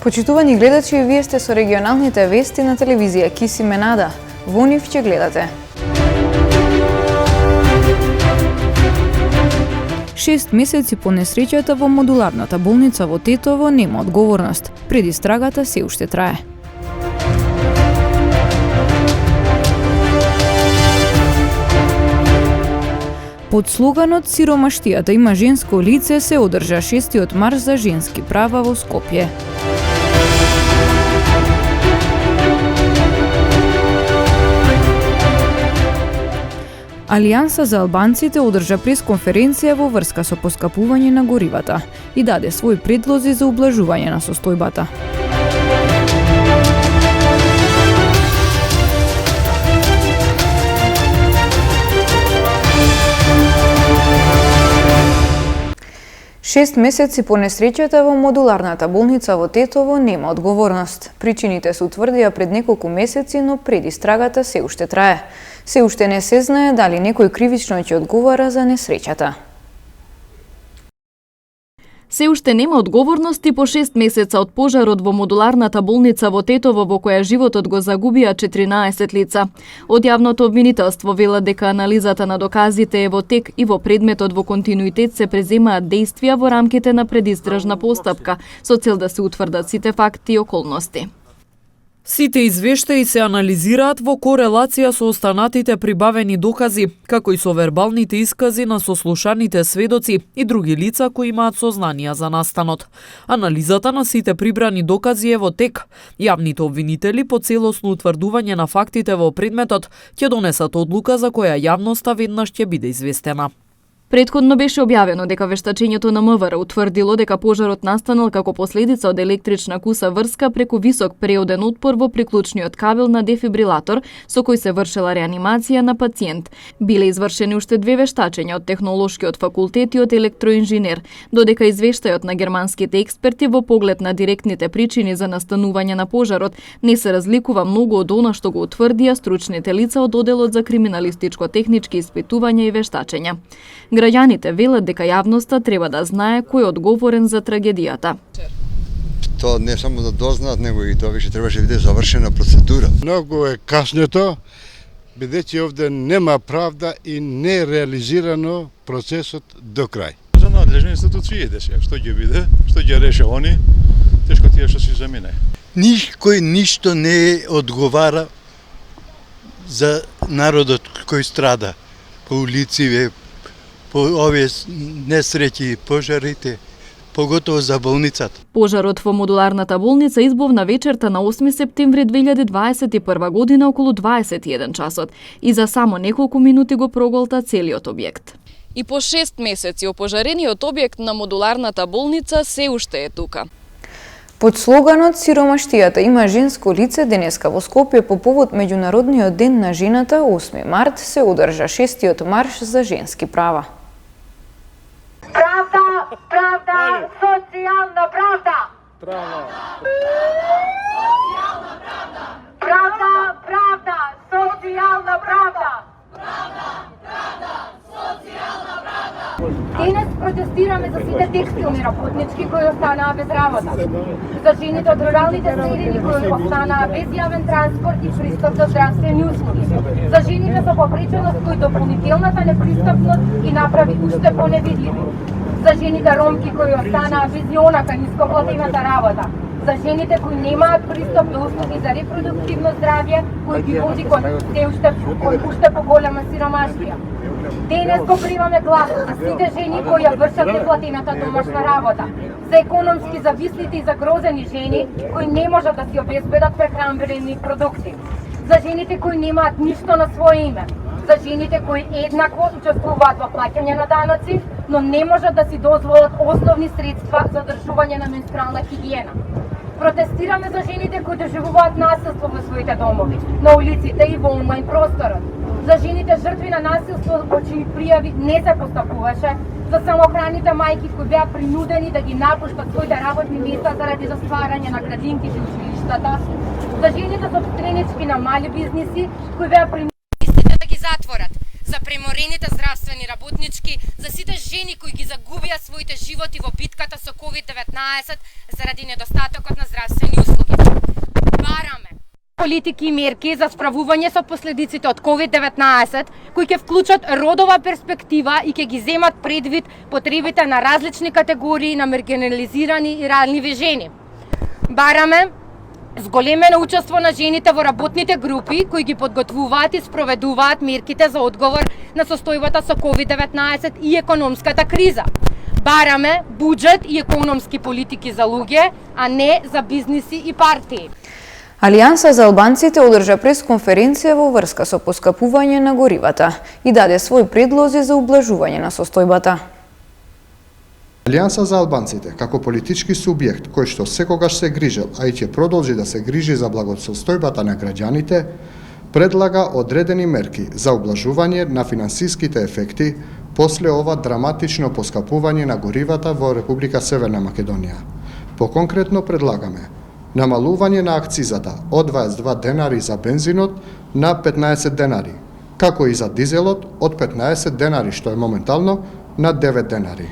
Почитувани гледачи, вие сте со регионалните вести на телевизија Киси Менада. Во нив ќе гледате. 6 месеци по несреќата во модуларната болница во Тетово нема одговорност. Предистрагата се уште трае. Под слоганот "Сиромаштијата има женско лице" се одржа 6 марш за женски права во Скопје. Алијанса за албанците одржа пресконференција во врска со поскапување на горивата и даде свои предлози за ублажување на состојбата. Шест месеци по несреќата во модуларната болница во Тетово нема одговорност. Причините се утврдија пред неколку месеци, но предистрагата се уште трае. Се уште не се знае дали некој кривично ќе одговара за несреќата. Се уште нема одговорности по 6 месеца од пожарот во модуларната болница во Тетово во која животот го загубија 14 лица. Од јавното обвинителство велат дека анализата на доказите е во тек и во предметот во континуитет се преземаат действија во рамките на предистражна постапка со цел да се утврдат сите факти и околности. Сите извештаи се анализираат во корелација со останатите прибавени докази, како и со вербалните искази на сослушаните сведоци и други лица кои имаат сознанија за настанот. Анализата на сите прибрани докази е во тек. Јавните обвинители по целосно утврдување на фактите во предметот ќе донесат одлука за која јавноста веднаш ќе биде известена. Претходно беше објавено дека вештачењето на МВР утврдило дека пожарот настанал како последица од електрична куса врска преку висок преоден отпор во приклучниот кабел на дефибрилатор со кој се вршела реанимација на пациент. Биле извршени уште 2 вештачења од Технолошкиот факултет и од електроинженер, додека извештајот на германските експерти во поглед на директните причини за настанување на пожарот не се разликува многу од она што го утврдија стручните лица од Оделот за криминалистичко-технички испитувања и вештачења. Граѓаните велат дека јавноста треба да знае кој е одговорен за трагедијата. Тоа не само да дознаат, него и тоа више требаше да биде завршена процедура. Многу е каснето, бидејќи овде нема правда и не е реализирано процесот до крај. За надлежни институции дека што ќе биде, што ќе реше они, тешко тие што си замине. Никој ништо не одговара за народот кој страда по улици, по овие несреќи, пожарите, поготово за болницата. Пожарот во модуларната болница избувна вечерта на 8 септември 2021 година околу 21 часот и за само неколку минути го проголта целиот објект. И по 6 месеци опожарениот објект на модуларната болница се уште е тука. Под слоганот "Сиромаштијата има женско лице" денеска во Скопје по повод Меѓународниот ден на жената 8 март се одржа 6 марш за женски права. Правда, правда, социјална правда. Правда, правда, социјална правда. Денес протестираме за сите текстилни работнички кои останаа без работа, за жените од руралните средини кои останаа без јавен транспорт и пристап до здравствени услуги, за жените со попреченост кои дополнителната непристапност ги направи уште поневидливи, за жените ромки кои останаа без јонака нископлатената работа, за жените кои немаат пристап до услуги за репродуктивно здравје, кои ги води кон уште поголема сиромаштија. Денес го примаме гласот за сите жени кои ја вршат неплатената домашна работа, за економски зависните и загрозени жени кои не можат да си обезбедат прехранбени продукти, за жените кои немаат ништо на своје име, за жените кои еднакво учествуваат во плаќање на даноци, но не можат да си дозволат основни средства за одржување на менструална хигиена. Протестираме за жените кои доживуваат насилство во своите домови, на улиците и во онлайн просторот, за жените жртви на насилство во чии пријави не се постапуваше, за самохраните мајки кои беа принудени да ги напуштат своите работни места заради застварање на градинките и училиштата, за жените собственички на мали бизниси кои беа принудени да ги затворат, за преморените здравствени работнички, за сите жени кои ги загубија своите животи во битката со COVID-19 заради недостатокот на здравствени услуги. Бараме политики и мерки за справување со последиците од COVID-19, кои ќе вклучат родова перспектива и ќе ги земат предвид потребите на различни категории на маргинализирани и ранливи жени. Бараме зголемено учество на жените во работните групи кои ги подготвуваат и спроведуваат мерките за одговор на состојбата со COVID-19 и економската криза. Бараме буџет и економски политики за луѓе, а не за бизниси и партии. Алијанса за албанците одржа пресконференција во врска со поскапување на горивата и даде своји предлози за ублажување на состојбата. Алијанса за албанците, како политички субјект кој што секогаш се грижел, а и ќе продолжи да се грижи за благосостојбата на граѓаните, предлага одредени мерки за ублажување на финансиските ефекти после ова драматично поскапување на горивата во Република Северна Македонија. Поконкретно предлагаме намалување на акцизата од 22 денари за бензинот на 15 денари, како и за дизелот од 15 денари, што е моментално, на 9 денари.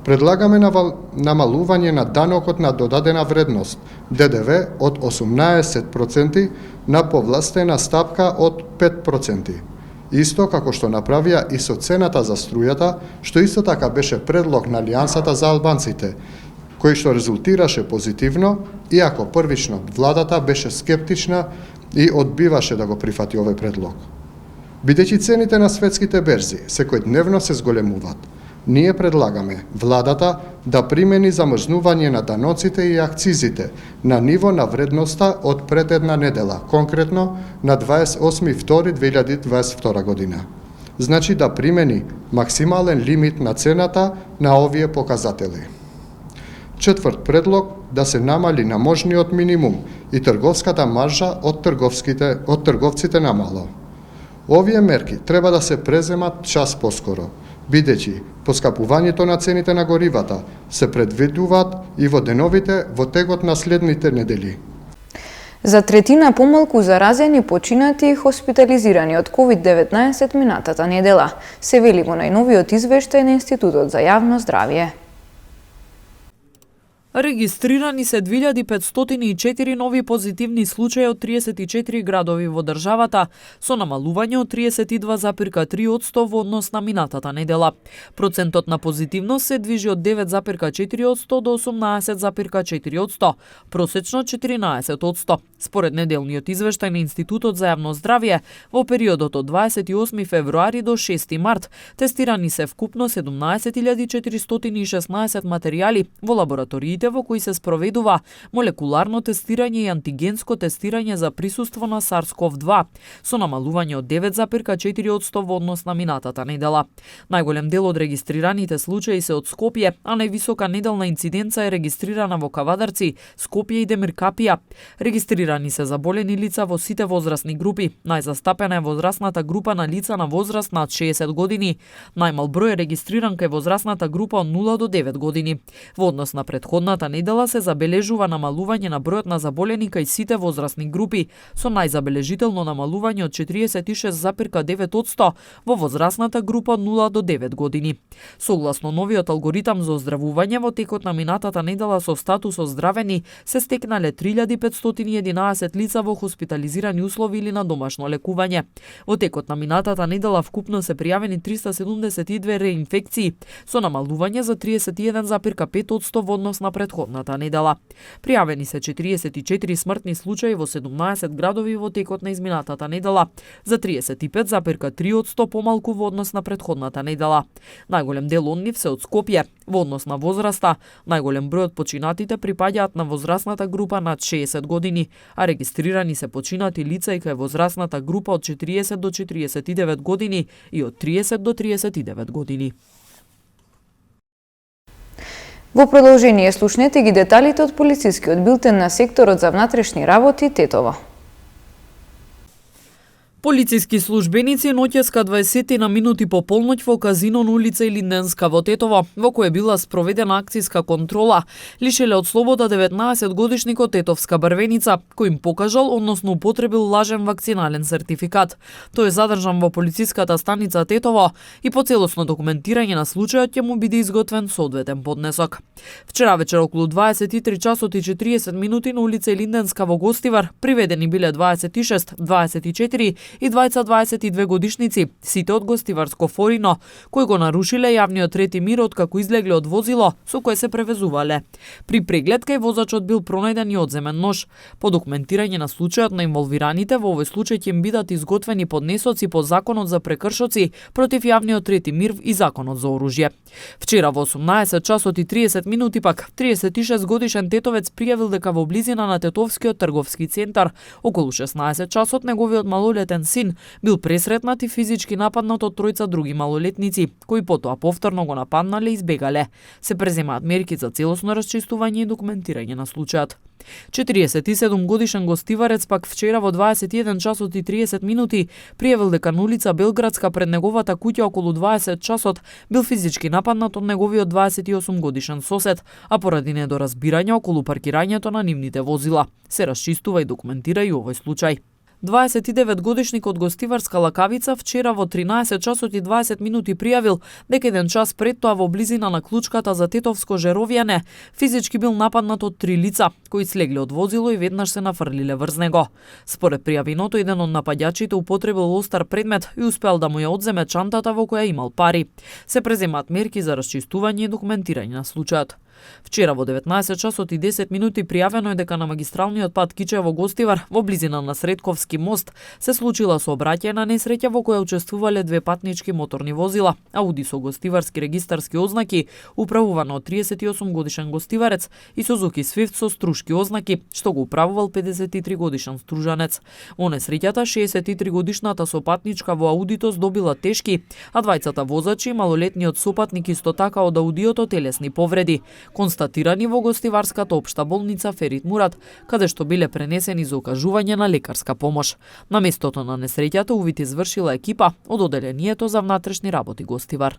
Предлагаме намалување на данокот на додадена вредност, ДДВ, од 18% на повластена стапка од 5%. Исто како што направија и со цената за струјата, што исто така беше предлог на Алијансата за албанците, кој што резултираше позитивно, иако првично владата беше скептична и одбиваше да го прифати овој предлог. Бидејќи цените на светските берзи секојдневно се зголемуваат, ние предлагаме владата да примени замрзнување на даноците и акцизите на ниво на вредноста од пред една недела, конкретно на 28.2.2022 година. Значи да примени максимален лимит на цената на овие показатели. Четврт предлог да се намали наможниот минимум и трговската маржа од трговците на мало. Овие мерки треба да се преземат час поскоро, бидејќи поскапувањето на цените на горивата се предвидуваат и во деновите во текот на следните недели. За третина помалку заразени, починати и хоспитализирани од COVID-19 минатата недела, се вели во најновиот извештај на Институтот за јавно здравје. Регистрирани се 2504 нови позитивни случаи од 34 градови во државата, со намалување од 32,3% во однос на минатата недела. Процентот на позитивност се движи од 9,4% до 18,4%, просечно 14%. Според неделниот извештај на Институтот за јавно здравје, во периодот од 28 февруари до 6 март, тестирани се вкупно 17.416 материјали во лабораториите во кои се спроведува молекуларно тестирање и антигенско тестирање за присуство на SARS-CoV-2, со намалување од 9,4% во однос на минатата недела. Најголем дел од регистрираните случаи се од Скопје, а највисока неделна инциденца е регистрирана во Кавадарци, Скопје и Демиркапија. Регистрирани се заболени лица во сите возрастни групи. Најзастапена е возрастната група на лица на возраст над 60 години. Најмал број е регистриран кај возрастната група од 0 до 9 години. Во однос на претходната недела се забележува намалување на бројот на заболени кај сите возрастни групи, со најзабележително намалување од 46,9% во возрастната група од 0 до 9 години. Согласно новиот алгоритам за оздравување, во текот на минатата недела со статус оздравени се стекнале 3511 лица во хоспитализирани услови или на домашно лекување. Во текот на минатата недела вкупно се пријавени 372 реинфекции, со намалување за 31,5% во однос на претходната недела. Пријавени се 44 смртни случаи во 17 градови во текот на изминатата недела, за 35,3% помалку во однос на претходната недела. Најголем дел од нив се од Скопје. Во однос на возраста, најголем број од починатите припаѓаат на возрастната група над 60 години, а регистрирани се починати лица и кај возрастната група од 40 до 49 години и од 30 до 39 години. Во продолжение слушнете ги деталите од полицискиот билтен на секторот за внатрешни работи Тетово. Полициски службеници ноќеска 20 на минути по полноќ во казино на улица Илинденска во Тетово, во кој била спроведена акцијска контрола, лишеле од слобода 19-годишникот Тетовска Брвеница, кој им покажал, односно употребил лажен вакцинален сертификат. Тој е задржан во полициската станица Тетово и по целосно документирање на случајот ќе му биде изготвен соодветен поднесок. Вчера вечер околу 23 часот и 40 минути на улица Илинденска во Гостивар приведени биле 26, 24 и 22 годишници, сите од Гостиварско Форино, кои го нарушиле јавниот ред и мир откако излегле од возило со кое се превезувале. При преглед кај возачот бил пронајден и одземен нож. По документирање на случајот на инволвираните, во овој случај ќе им бидат изготвени поднесоци по Законот за прекршоци против јавниот ред и мир и Законот за оружје. Вчера во 18 часот и 30 минути пак 36 годишен тетовец пријавил дека во близина на Тетовскиот трговски центар околу 16 часот неговиот малолетен син бил пресретнат и физички нападнат од тројца други малолетници, кои потоа повторно го нападнале и избегале. Се преземаат мерки за целосно расчистување и документирање на случајот. 47 годишен гостиварец пак вчера во 21 часот и 30 минути пријавил дека на улица Белградска пред неговата куќа околу 20 часот бил физички нападнат од неговиот 28 годишен сосед, а поради недоразбирање околу паркирањето на нивните возила. Се расчистува и документира и овој случај. 29 годишникот Гостиварска Лакавица вчера во 13 часот и 20 минути пријавил дека еден час пред тоа во близина на клучката за Тетовско Жеровјане физички бил нападнат од 3 лица, кои слегле од возило и веднаш се нафрлиле врз него. Според пријавиното, еден од напаѓачите употребил остар предмет и успеал да му ја одземе чантата во која имал пари. Се преземаат мерки за расчистување и документирање на случајот. Вчера во 19 часот и 10 минути пријавено е дека на магистралниот пат Кичево-Гостивар во близина на Средковски мост се случила сообраќајна несреќа во која учествувале две патнички моторни возила, Ауди со гостиварски регистарски ознаки, управувано од 38 годишен гостиварец, и Сузуки Свифт со струшки ознаки, што го управувал 53 годишен стружанец. Во несреќата 63 годишната сопатничка во Аудито здобила тешки, а двајцата возачи и малолетниот сопатник исто така од Аудиото телесни повреди, констатирани во Гостиварската општа болница Ферит Мурат, каде што биле пренесени за окажување на лекарска помош. На местото на несреќата увид извршила екипа од Оделението за внатрешни работи Гостивар.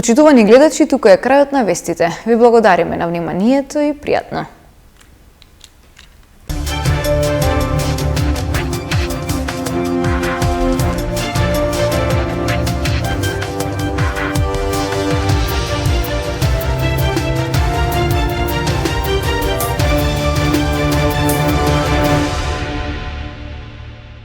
Почитувани гледачи, тука е крајот на вестите. Ви благодариме на вниманието и пријатно.